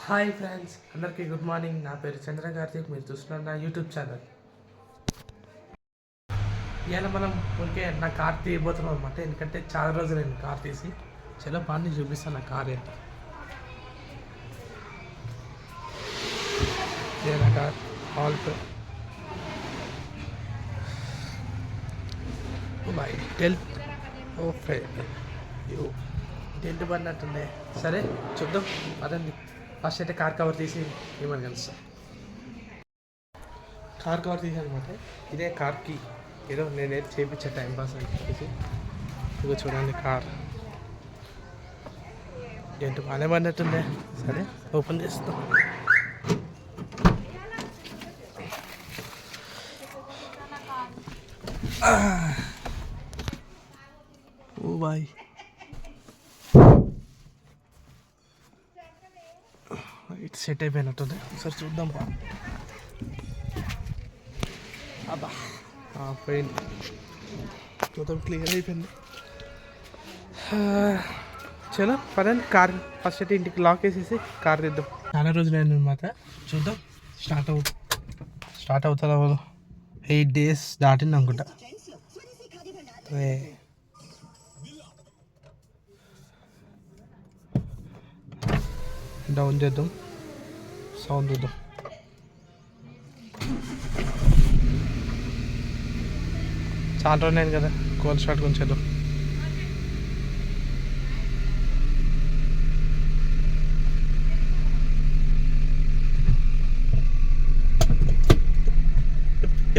Hi friends, అందరికీ good morning. నా పేరు చంద్ర కార్తీక్. మీరు చూస్తున్నారు నా యూట్యూబ్ ఛానల్. ఇవాళ మనం ఊరికే నా కార్ తీయబోతున్నాం అనమాట. ఎందుకంటే చాలా రోజులు నేను కార్ తీసి చాలా పాన్ని చూపిస్తాను నా కార్ ఏంటి. ఇదే నా కార్ ఆల్టో బై డెల్ట్ పడినట్టుండే. సరే చూద్దాం అదండి. ఫస్ట్ అయితే కార్ కవర్ తీసి ఏమని కలుస్తాం. కార్ కవర్ తీసి అనమాట. ఇదే కార్కి ఏదో నేనైతే చేయించే టైంపాస్ అని చెప్పేసి ఇదిగో చూడండి కార్ ఏంటి బాగానే పడినట్టుండే. సరే ఓపెన్ చేస్తాం. ఓ బాయ్, ఇటు సెట్ అయిపోయినట్టుంది. ఒకసారి చూద్దాం బా. అబ్బా పోయింది, మొత్తం క్లియర్ అయిపోయింది. చలో పదండి కార్ ఫస్ట్ అయితే ఇంటికి లాక్ వేసేసి కార్ తీద్దాం. చాలా రోజులు అయింది అనమాట. చూద్దాం స్టార్ట్ అవుతుందా. 8 days దాటింది అనుకుంటా. డౌన్ చేద్దాం, సౌండ్ చూద్దాం. చాలా రోజులు అయింది కదా, కోల్డ్ స్టార్ట్ కొంచెం చేద్దాం.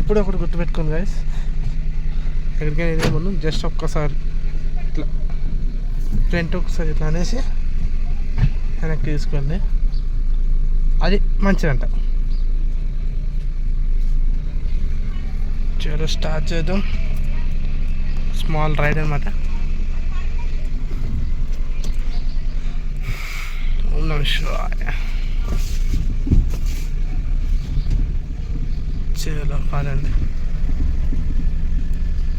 ఎప్పుడు ఒకటి గుర్తుపెట్టుకోండి గైస్, ఎక్కడికైనా వెళ్ళే ముందు జస్ట్ ఒక్కసారి ఇట్లా ఫ్రంట్ ఒకసారి ఇట్లా అనేసి వెనక్కి తీసుకెళ్ళి అది మంచిదంట. చలో స్టార్ట్ చేద్దాం. స్మాల్ రైడ్ అనమాట. చలో పదండి.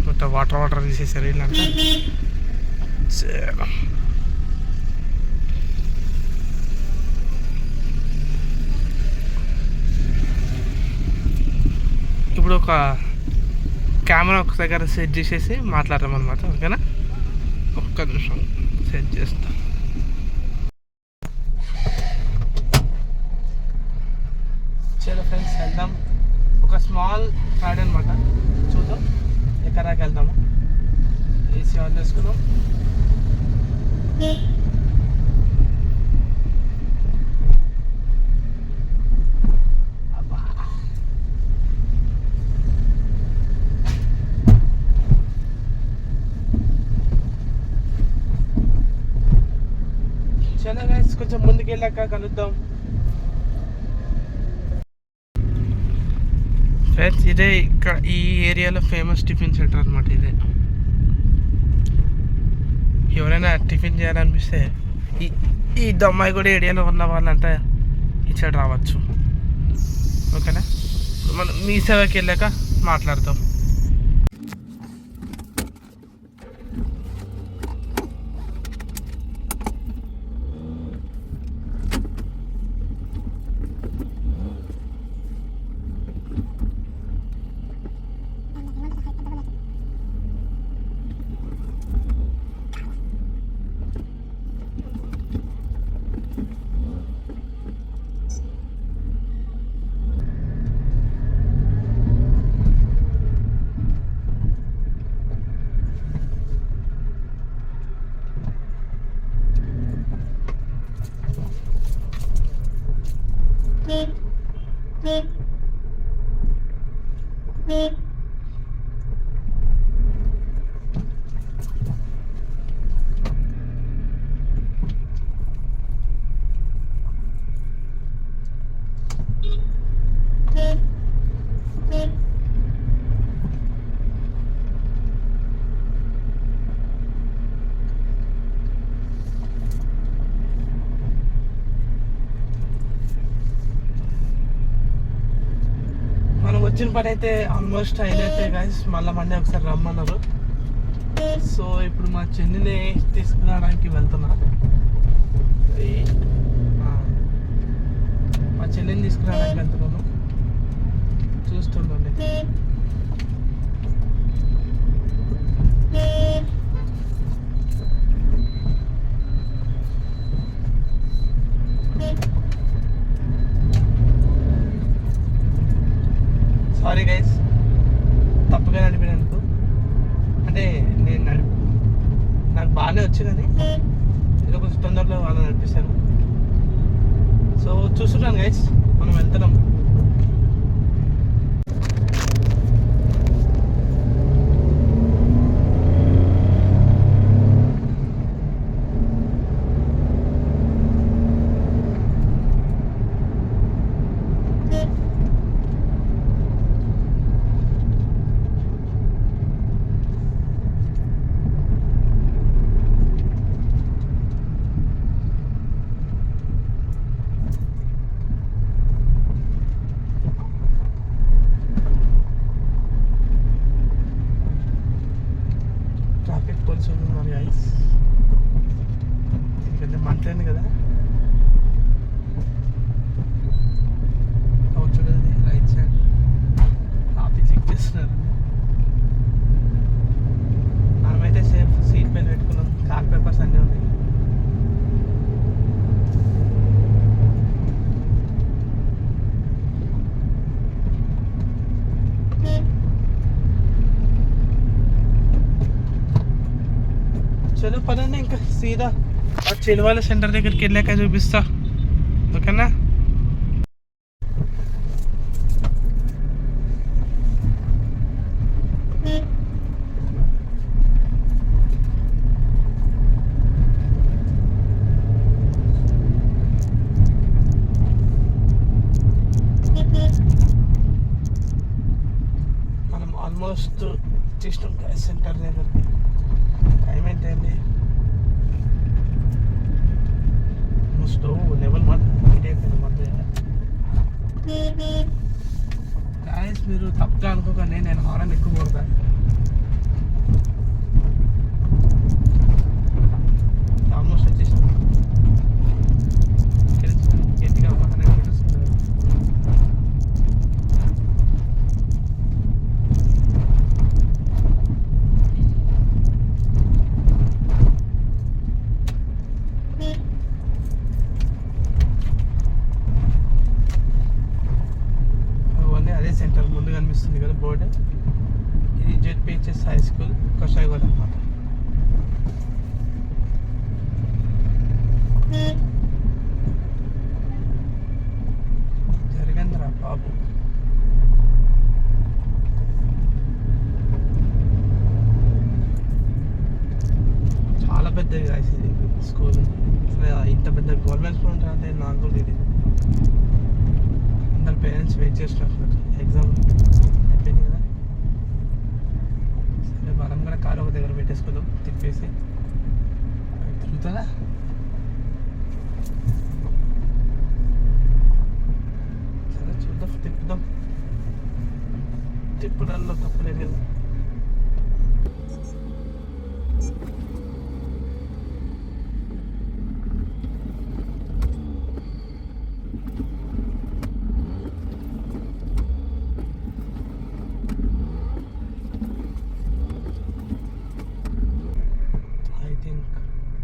మొత్తం వాటర్ తీసేసారు ఇల్లంతా. చలో ఇప్పుడు ఒక కెమెరా ఒక దగ్గర సెట్ చేసేసి మాట్లాడతాం అనమాట. ఓకేనా, ఒక్క నిమిషం సెట్ చేస్తా. చలో ఫ్రెండ్స్ వెళ్దాం. ఒక స్మాల్ రైడ్ అనమాట. చూద్దాం ఎక్కడ దాకా వెళ్దాము. ఏసీ ఆన్ చేసుకున్నాం. చలో గైస్ కొంచెం ముందుకు వెళ్ళాక కలుద్దాం. ఫ్రెండ్స్ ఇదే ఇక్కడ ఈ ఏరియాలో ఫేమస్ టిఫిన్ సెంటర్ అనమాట. ఇదే ఎవరైనా టిఫిన్ చేయాలనిపిస్తే ఈ దమ్మాయి కూడా ఏరియాలో ఉన్న వాళ్ళంతా ఇచ్చాడు రావచ్చు. ఓకేనా, మనం మీ సేవకి వెళ్ళాక మాట్లాడతాం. వచ్చిన పని అయితే ఆల్మోస్ట్ అయినట్టే గైస్. మళ్ళీ మండే ఒకసారి రమ్మన్నారు. సో ఇప్పుడు మా చెల్లిని తీసుకురావడానికి వెళ్తున్నా. మీద ఆ చెలువాల సెంటర్ దగ్గరికి వెళ్ళాక చూపిస్తా, ఓకేనా? మనం ఆల్మోస్ట్ వచ్చేసినాం గ్యాస్ సెంటర్ దగ్గరికి. టైం ఏంటండి? ఆల్మోస్ట్ లెవెల్ 1 మీట్ అయిపోయింది మంది. గాయస్ మీరు తప్పుగా అనుకోకండి, నేను హారన్ ఎక్కువ కొడతాను. ఆల్మోస్ట్ వచ్చేసాం. గట్టిగా 100 మీటర్స్ ఉంటుంది. అదే సెంటర్ ముందు కనిపిస్తుంది కదా బోర్డు, ఇది జెడ్పిహెచ్ఎస్ హై స్కూల్ కొషాయిగూడ అన్నమాట. జరిగిందిరా బాబు. చాలా పెద్దది కాదు ఇది స్కూల్. ఇంత పెద్ద గవర్నమెంట్ స్కూల్ ఉంటుందంటే నాకు కూడా తెలియదు. అందరు పేరెంట్స్ వెయిట్ చేస్తున్నారు, ఎగ్జామ్ అయిపోయింది కదా. సరే మనం కూడా కారు ఒక దగ్గర పెట్టేసుకుందాం, తిప్పేసి తిరుగుతుందా. సరే చూద్దాం, తిప్పుదాం. తిప్పడంలో తప్పలేదు కదా.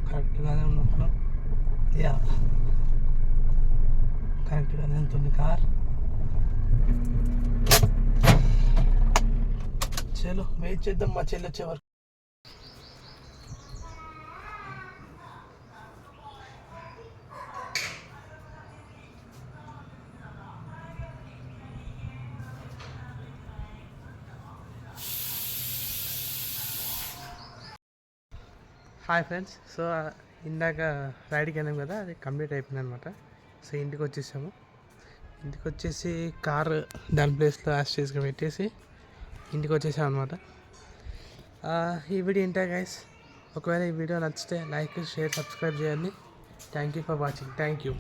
కరెక్ట్గానే ఉన్నప్పుడు, యా కరెక్ట్గానే ఉంటుంది కార్. చలో వెయిట్ చేద్దాం మా చెల్లి వచ్చే వరకు. హాయ్ ఫ్రెండ్స్, సో ఇందాక రైడ్కి వెళ్ళాం కదా, అది కంప్లీట్ అయిపోయింది అనమాట. సో ఇంటికి వచ్చేసాము. ఇంటికి వచ్చేసి కారు దాని ప్లేస్లో యాస్టేజ్గా పెట్టేసి ఇంటికి వచ్చేసాం అనమాట. ఈ వీడియో ఏంటా గైస్? ఒకవేళ ఈ వీడియో నచ్చితే లైక్, షేర్, సబ్స్క్రైబ్ చేయండి. Thank you for watching. Thank you.